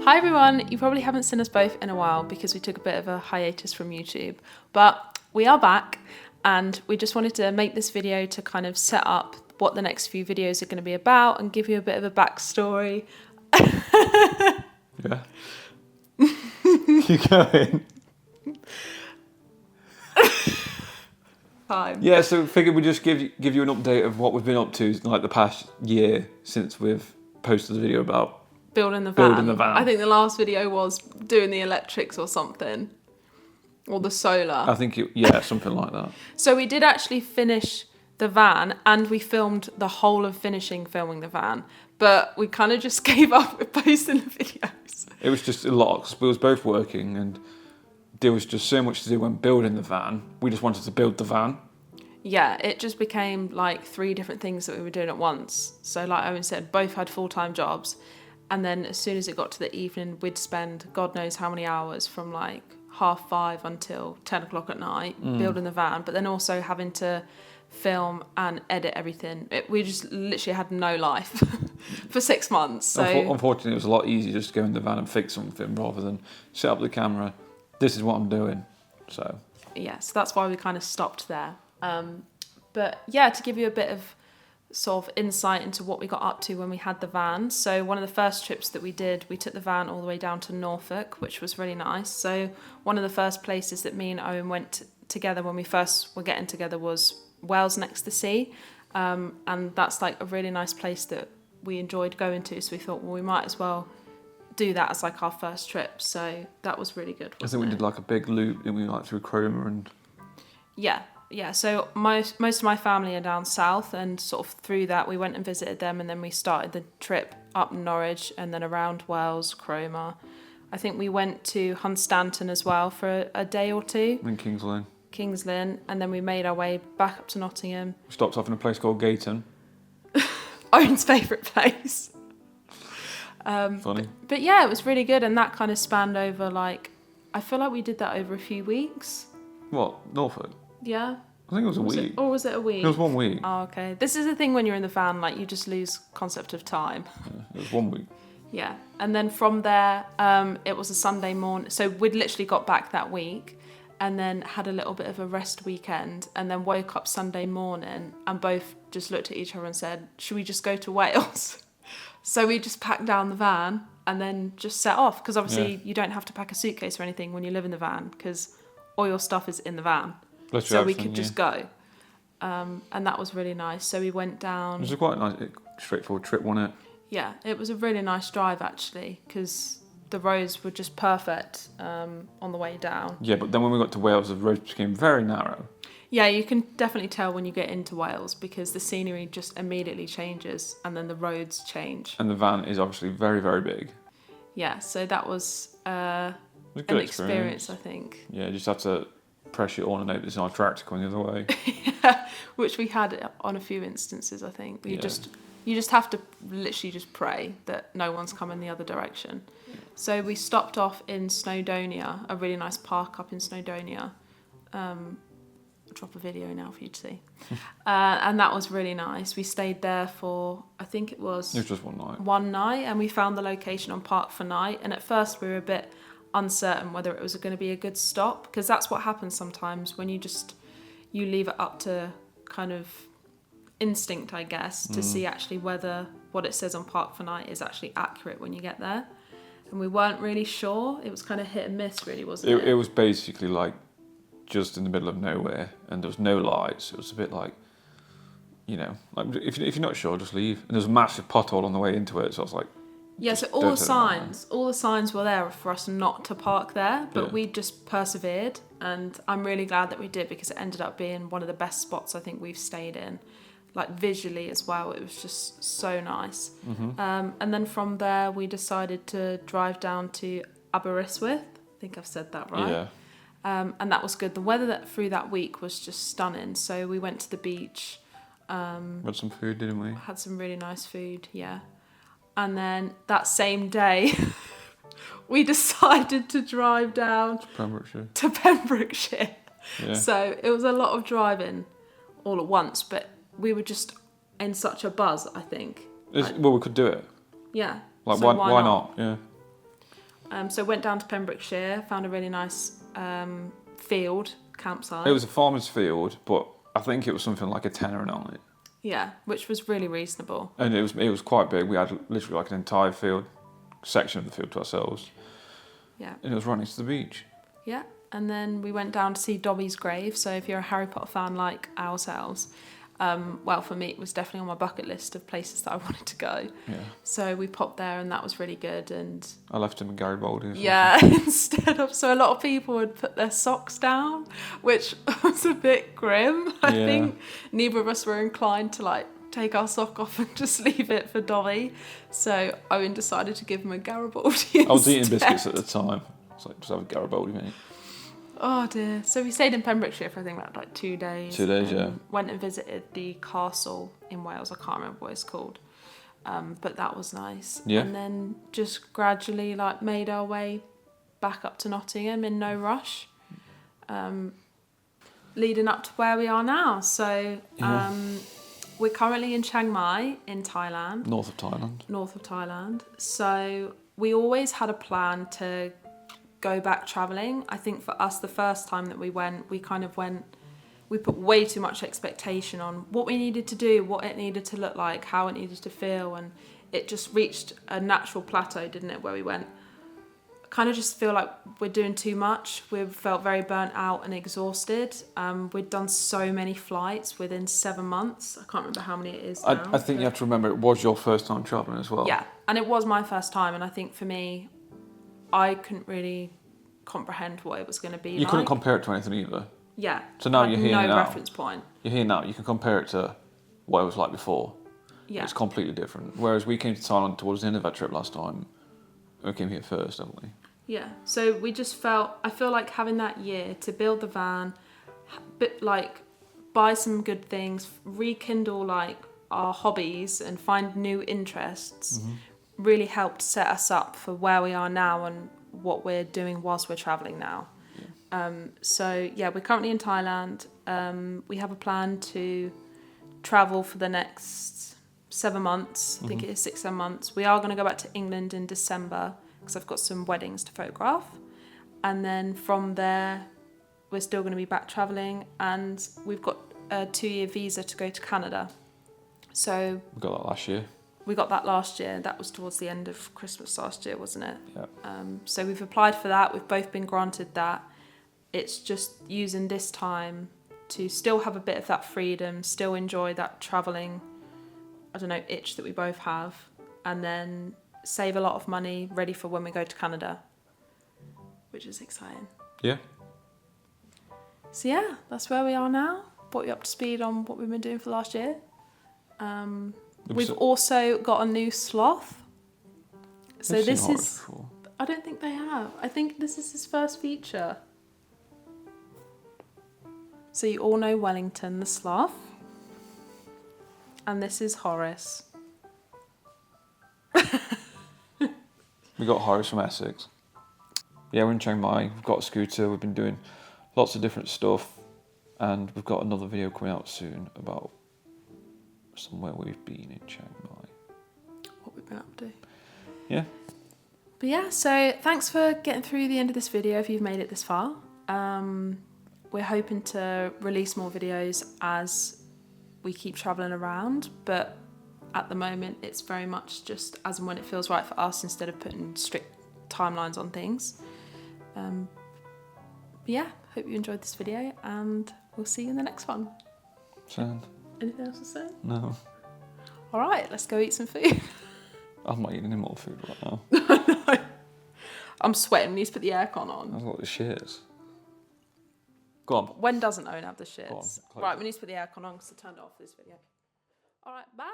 Hi everyone, you probably haven't seen us both in a while because we took a bit of a hiatus from YouTube, but we are back and we just wanted to make this video to kind of set up what the next few videos are going to be about and give you a bit of a backstory. Yeah. Keep going. Time. Yeah, so figured we'd just give you an update of what we've been up to like the past year since we've posted the video about Building the van. Building the van. I think the last video was doing the electrics or something. Or the solar. I think, something like that. So we did actually finish the van and we filmed the whole of filming the van. But we kind of just gave up with posting the videos. It was just a lot because we was both working and there was just so much to do when building the van. We just wanted to build the van. Yeah, it just became like 3 different things that we were doing at once. So like Owen said, both had full-time jobs. And then as soon as it got to the evening, we'd spend God knows how many hours from like 5:30 until 10 o'clock at night building the van. But then also having to film and edit everything. We just literally had no life for 6 months. So Unfortunately, it was a lot easier just to go in the van and fix something rather than set up the camera. This is what I'm doing. So yeah, so that's why we kind of stopped there. But yeah, to give you a bit of sort of insight into what we got up to when we had the van. So one of the first trips that we did, we took the van all the way down to Norfolk, which was really nice. So one of the first places that me and Owen went together when we first were getting together was Wales next to sea. And that's like a really nice place that we enjoyed going to. So we thought, well, we might as well do that as like our first trip. So that was really good. I think we did like a big loop, and we like through Cromer and Yeah, so most of my family are down south, and sort of through that we went and visited them, and then we started the trip up Norwich and then around Wales, Cromer. I think we went to Hunstanton as well for a day or two. in Kings Lynn. And then we made our way back up to Nottingham. We stopped off in a place called Gayton. Owen's favourite place. Funny. But yeah, it was really good, and that kind of spanned over like, I feel like we did that over a few weeks. What? Norfolk? Yeah. I think it was a week. Or was it a week? It was 1 week. Oh, okay. This is the thing when you're in the van, like you just lose concept of time. Yeah, it was 1 week. Yeah. And then from there, it was a Sunday morning. So we'd literally got back that week and then had a little bit of a rest weekend and then woke up Sunday morning and both just looked at each other and said, should we just go to Wales? So we just packed down the van and then just set off. Because obviously you don't have to pack a suitcase or anything when you live in the van because all your stuff is in the van. So we could just go. And that was really nice. So we went down. It was quite a nice, straightforward trip, wasn't it? Yeah, it was a really nice drive actually, because the roads were just perfect on the way down. Yeah, but then when we got to Wales, the roads became very narrow. Yeah, you can definitely tell when you get into Wales because the scenery just immediately changes and then the roads change. And the van is obviously very, very big. Yeah, so that was It was a an good experience, I think. Yeah, you just have to press it on and hope there's no tractor coming the other way. Yeah, which we had on a few instances, I think. You just have to literally just pray that no one's coming the other direction. Yeah. So we stopped off in Snowdonia, a really nice park up in Snowdonia. I'll drop a video now for you to see. And that was really nice. We stayed there for, I think it was just 1 night. 1 night, and we found the location on Park for Night. And at first we were a bit uncertain whether it was going to be a good stop, because that's what happens sometimes when you leave it up to kind of instinct, I guess, to see actually whether what it says on Park for Night is actually accurate when you get there. And we weren't really sure. It was kind of hit and miss, really, wasn't it? It was basically like just in the middle of nowhere, and there was no lights. It was a bit like, like if you're not sure, just leave. And there was a massive pothole on the way into it, so I was like, yeah, so all the signs were there for us not to park there, but we just persevered, and I'm really glad that we did because it ended up being one of the best spots I think we've stayed in, like visually as well. It was just so nice. Mm-hmm. And then from there we decided to drive down to Aberystwyth. I think I've said that right. Yeah. And that was good. The weather through that week was just stunning. So we went to the beach. Had some food, didn't we? Had some really nice food, yeah. And then that same day, we decided to drive down to Pembrokeshire. Yeah. So it was a lot of driving all at once, but we were just in such a buzz, I think. Well, we could do it. Yeah. Like, so why not? Yeah. So went down to Pembrokeshire, found a really nice field campsite. It was a farmer's field, but I think it was something like a tenner a night. Yeah, which was really reasonable. And it was quite big. We had literally like an entire field, section of the field to ourselves. Yeah. And it was right next to the beach. Yeah, and then we went down to see Dobby's grave. So if you're a Harry Potter fan like ourselves, well, for me, it was definitely on my bucket list of places that I wanted to go. Yeah. So we popped there, and that was really good. And I left him in Garibaldi. yeah, instead of, so a lot of people would put their socks down, which was a bit grim. I think neither of us were inclined to like take our sock off and just leave it for Dobby. So Owen decided to give him a Garibaldi. I was eating biscuits at the time. It's like, just have a Garibaldi, mate. Oh dear. So we stayed in Pembrokeshire for I think about like 2 days. 2 days, yeah. Went and visited the castle in Wales. I can't remember what it's called. But that was nice. Yeah. And then just gradually like made our way back up to Nottingham in no rush. Leading up to where we are now. So we're currently in Chiang Mai in Thailand. North of Thailand. So we always had a plan to go back travelling. I think for us, the first time that we went, we put way too much expectation on what we needed to do, what it needed to look like, how it needed to feel, and it just reached a natural plateau, didn't it, where we went, I kind of just feel like we're doing too much. We felt very burnt out and exhausted. We'd done so many flights within 7 months. I can't remember how many it is now. I think you have to remember it was your first time travelling as well. Yeah, and it was my first time, and I think for me, I couldn't really comprehend what it was going to be like. You couldn't compare it to anything either. Yeah. So now you're here now. No reference point. You're here now. You can compare it to what it was like before. Yeah. It's completely different. Whereas we came to Thailand towards the end of that trip last time. We came here first, haven't we? Yeah. So we just I feel like having that year to build the van, like buy some good things, rekindle like our hobbies and find new interests, really helped set us up for where we are now and what we're doing whilst we're travelling now. So yeah, we're currently in Thailand. We have a plan to travel for the next 7 months. I think it is 6-7 months. We are going to go back to England in December because I've got some weddings to photograph. And then from there, we're still going to be back travelling, and we've got a 2-year visa to go to Canada. So We got that last year. we got that last year. That was towards the end of Christmas last year, wasn't it? Yeah. So we've applied for that. We've both been granted that. It's just using this time to still have a bit of that freedom, still enjoy that travelling, I don't know, itch that we both have, and then save a lot of money ready for when we go to Canada, which is exciting. Yeah. So yeah, that's where we are now. Brought you up to speed on what we've been doing for the last year. We've also got a new sloth. So this is... Before. I don't think they have. I think this is his first feature. So you all know Wellington the sloth. And this is Horace. We got Horace from Essex. Yeah, we're in Chiang Mai. We've got a scooter. We've been doing lots of different stuff. And we've got another video coming out soon about somewhere we've been in Chiang Mai. What we've been up to. Yeah. But yeah, so thanks for getting through the end of this video if you've made it this far. We're hoping to release more videos as we keep travelling around, but at the moment it's very much just as and when it feels right for us instead of putting strict timelines on things. But yeah, hope you enjoyed this video and we'll see you in the next one. Sound? Anything else to say? No. Alright, let's go eat some food. I'm not eating any more food right now. No. I'm sweating. We need to put the aircon on. I've got the shits. Go on. When doesn't Owen have the shits? Go on, Right, we need to put the aircon on because I turned it off for this video. Alright, bye.